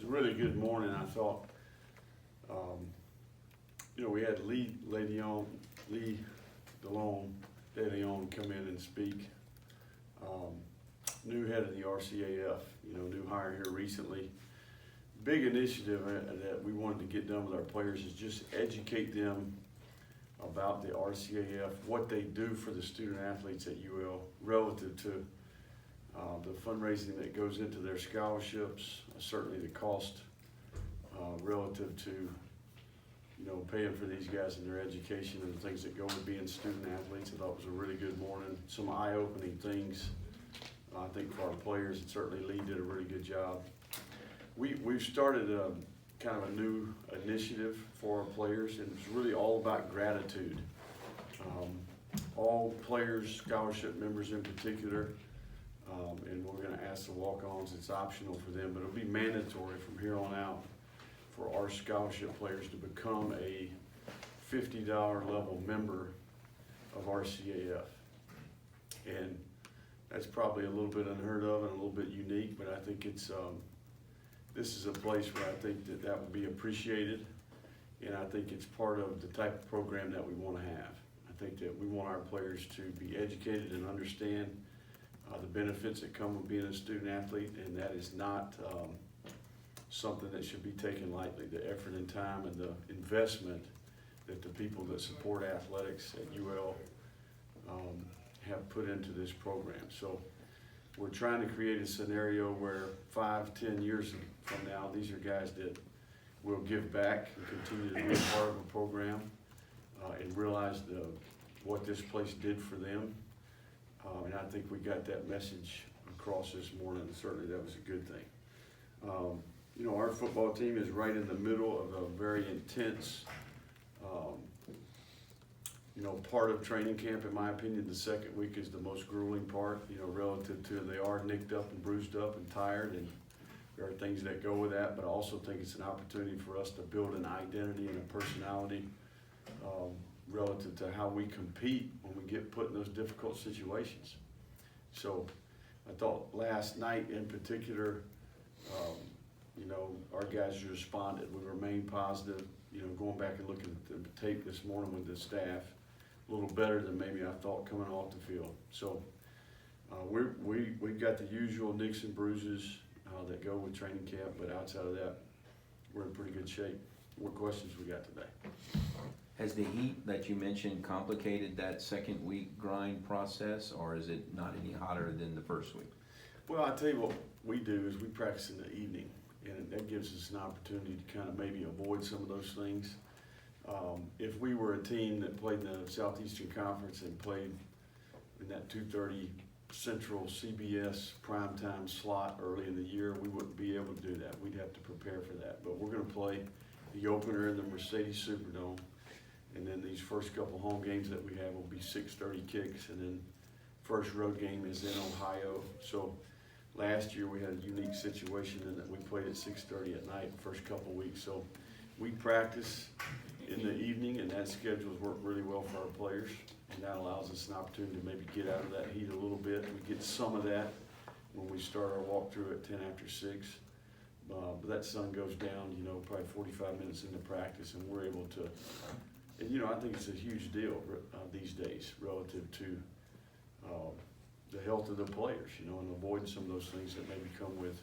a really good morning, I thought. We had Lee DeLeon come in and speak. New head of the RCAF, new hire here recently. Big initiative that we wanted to get done with our players is just educate them about the RCAF, what they do for the student athletes at UL relative to the fundraising that goes into their scholarships, certainly the cost relative to paying for these guys and their education and the things that go with being student athletes. I thought it was a really good morning. Some eye-opening things, I think, for our players, and certainly Lee did a really good job. We've started kind of a new initiative for our players, and it's really all about gratitude. All players, scholarship members in particular, and we're going to ask the walk-ons, it's optional for them, but it'll be mandatory from here on out for our scholarship players to become a $50 level member of RCAF. And that's probably a little bit unheard of and a little bit unique, but I think it's this is a place where I think that would be appreciated, and I think it's part of the type of program that we want to have. I think that we want our players to be educated and understand the benefits that come with being a student athlete, and that is not something that should be taken lightly. The effort and time and the investment that the people that support athletics at UL have put into this program. So we're trying to create a scenario where 5-10 years from now, these are guys that will give back and continue to be a part of a program and realize what this place did for them. And I think we got that message across this morning, and certainly that was a good thing. Our football team is right in the middle of a very intense part of training camp. In my opinion, the second week is the most grueling part, relative to they are nicked up and bruised up and tired, and there are things that go with that, but I also think it's an opportunity for us to build an identity and a personality relative to how we compete when we get put in those difficult situations. So I thought last night in particular, our guys responded. We remained positive, going back and looking at the tape this morning with the staff, a little better than maybe I thought coming off the field. So we've got the usual nicks and bruises that go with training camp, but outside of that, we're in pretty good shape. What questions we got today? Has the heat that you mentioned complicated that second week grind process, or is it not any hotter than the first week? Well, I tell you what we do is we practice in the evening, and that gives us an opportunity to kind of maybe avoid some of those things. If we were a team that played in the Southeastern Conference and played in that 2:30 Central CBS primetime slot early in the year, we wouldn't be able to do that. We'd have to prepare for that. But we're going to play the opener in the Mercedes Superdome, and then these first couple home games that we have will be 6:30 kicks, and then first road game is in Ohio. So last year we had a unique situation in that we played at 6:30 at night the first couple weeks. So we practice in the evening, and that schedule's worked really well for our players, and that allows us an opportunity to maybe get out of that heat a little bit. We get some of that when we start our walkthrough at 10 after 6. But that sun goes down, probably 45 minutes into practice, and we're able to, and I think it's a huge deal these days relative to the health of the players, and avoiding some of those things that maybe come with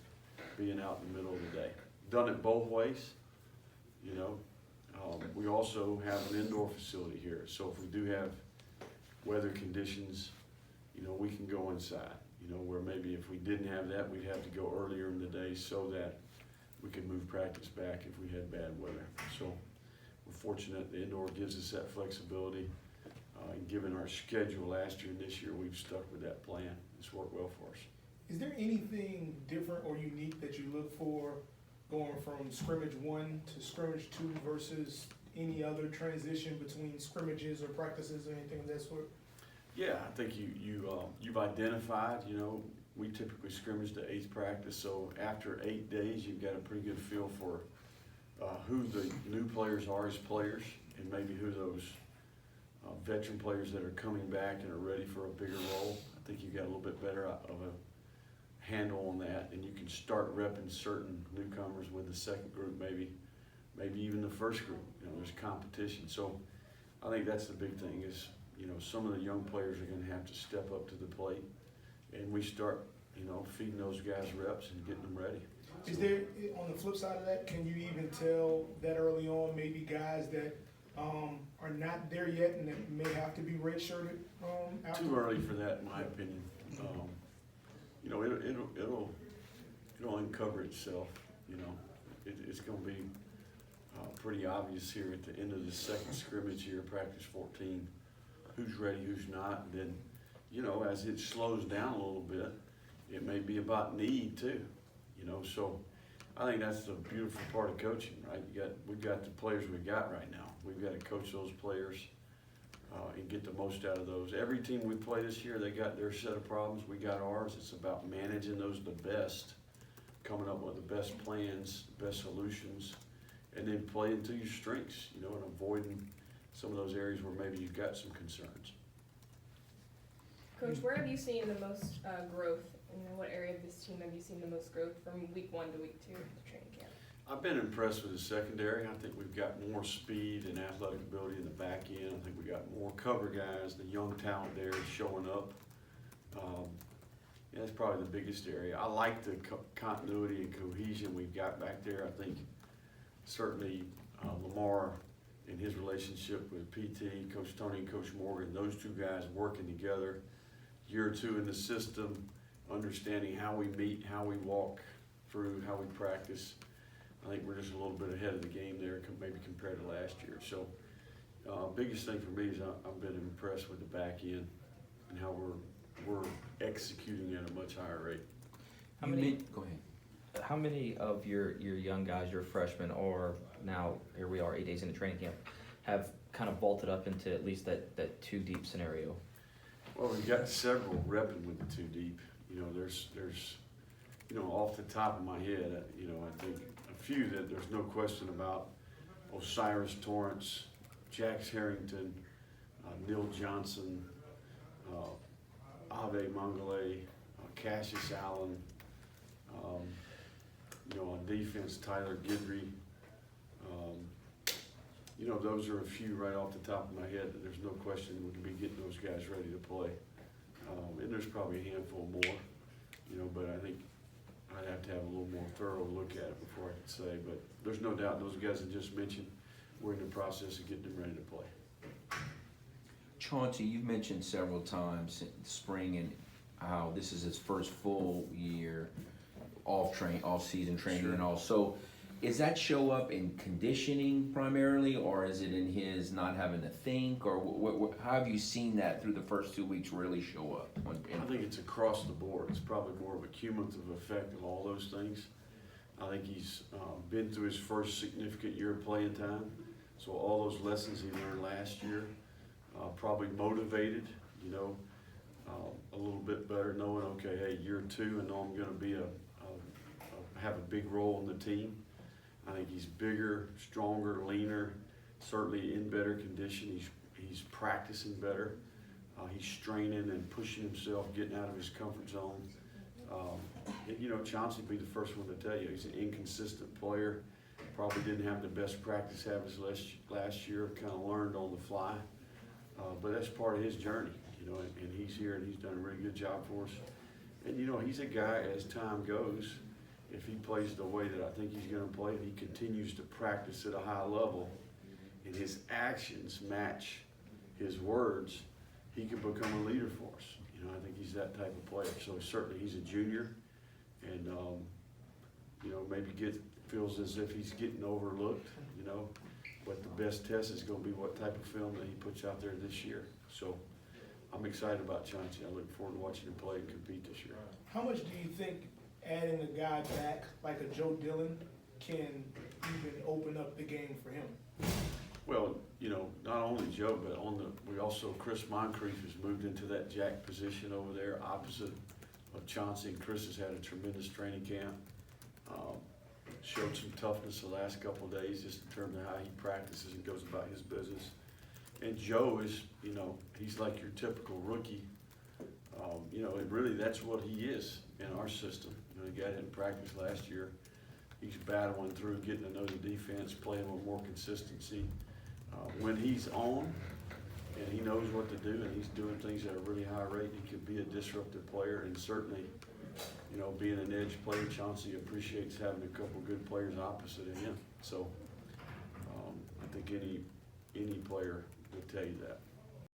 being out in the middle of the day. Done it both ways, we also have an indoor facility here, so if we do have weather conditions, we can go inside, where maybe if we didn't have that, we'd have to go earlier in the day so that we could move practice back if we had bad weather. So we're fortunate the indoor gives us that flexibility. And given our schedule last year and this year, we've stuck with that plan. It's worked well for us. Is there anything different or unique that you look for going from scrimmage 1 to scrimmage 2 versus any other transition between scrimmages or practices or anything of that sort? Yeah, I think you've identified, we typically scrimmage the 8th practice, so after 8 days, you've got a pretty good feel for who the new players are as players, and maybe who those veteran players that are coming back and are ready for a bigger role. I think you got a little bit better of a handle on that, and you can start repping certain newcomers with the second group, maybe even the first group. You know, there's competition. So I think that's the big thing is, you know, some of the young players are gonna have to step up to the plate, and we start, you know, feeding those guys reps and getting them ready. Is there, on the flip side of that, can you even tell that early on, maybe guys that are not there yet and that may have to be redshirted after? Too early for that, in my opinion. You know, it'll uncover itself. You know, it's going to be pretty obvious here at the end of the second scrimmage here, practice 14, who's ready, who's not. And then, you know, as it slows down a little bit, it may be about need too. You know, so I think that's the beautiful part of coaching, right? We've got the players we got right now. We've got to coach those players and get the most out of those. Every team we play this year, they got their set of problems. We got ours. It's about managing those the best, coming up with the best plans, best solutions, and then playing to your strengths, you know, and avoiding some of those areas where maybe you've got some concerns. Coach, where have you seen the most growth? In what area of this team have you seen the most growth from week 1 to week 2 of the training camp? I've been impressed with the secondary. I think we've got more speed and athletic ability in the back end. I think we got more cover guys. The young talent there is showing up. Yeah, that's probably the biggest area. I like the continuity and cohesion we've got back there. I think certainly Lamar and his relationship with PT, Coach Tony and Coach Morgan, those two guys working together, year or two in the system, understanding how we meet, how we walk through, how we practice. I think we're just a little bit ahead of the game there, maybe compared to last year. So, biggest thing for me is I've been impressed with the back end and how we're executing at a much higher rate. Go ahead. How many of your young guys, your freshmen, or now here we are 8 days into training camp, have kind of vaulted up into at least that 2 deep scenario? Well, we've got several repping with the 2 deep. You know, there's, you know, off the top of my head, you know, I think a few that there's no question about: Osiris Torrance, Jax Harrington, Neil Johnson, Ave Mangale, Cassius Allen. You know, on defense, Tyler Gidry. You know, those are a few right off the top of my head that there's no question we can be getting those guys ready to play. And there's probably a handful more, you know, but I think I'd have to have a little more thorough look at it before I could say. But there's no doubt those guys I just mentioned, we're in the process of getting them ready to play. Chauncey, you've mentioned several times spring and how this is his first full year off-season training. Sure. And all. So is that show up in conditioning primarily, or is it in his not having to think, or how have you seen that through the first 2 weeks really show up? I think it's across the board. It's probably more of a cumulative effect of all those things. I think he's been through his first significant year of playing time, so all those lessons he learned last year, probably motivated, you know, a little bit better, knowing, okay, hey, year 2, and know I'm going to be have a big role in the team. I think he's bigger, stronger, leaner, certainly in better condition. He's practicing better. He's straining and pushing himself, getting out of his comfort zone. And, you know, Chauncey would be the first one to tell you he's an inconsistent player. Probably didn't have the best practice habits last year. Kind of learned on the fly, but that's part of his journey. You know, and he's here and he's done a really good job for us. And you know, he's a guy as time goes. If he plays the way that I think he's going to play, and he continues to practice at a high level, and his actions match his words, he could become a leader for us. You know, I think he's that type of player. So certainly he's a junior, and you know, maybe feels as if he's getting overlooked. You know, but the best test is going to be what type of film that he puts out there this year. So I'm excited about Chauncey. I look forward to watching him play and compete this year. How much do you think adding a guy back like a Joe Dillon can even open up the game for him? Well, you know, not only Joe, but we also, Chris Moncrief has moved into that jack position over there opposite of Chauncey, and Chris has had a tremendous training camp. Showed some toughness the last couple of days just in terms of how he practices and goes about his business. And Joe is, you know, he's like your typical rookie. You know, and really that's what he is. in our system. You know, the guy didn't practice last year. He's battling through, getting to know the defense, playing with more consistency. When he's on and he knows what to do and he's doing things at a really high rate, he could be a disruptive player. And certainly, you know, being an edge player, Chauncey appreciates having a couple good players opposite of him. So I think any player would tell you that.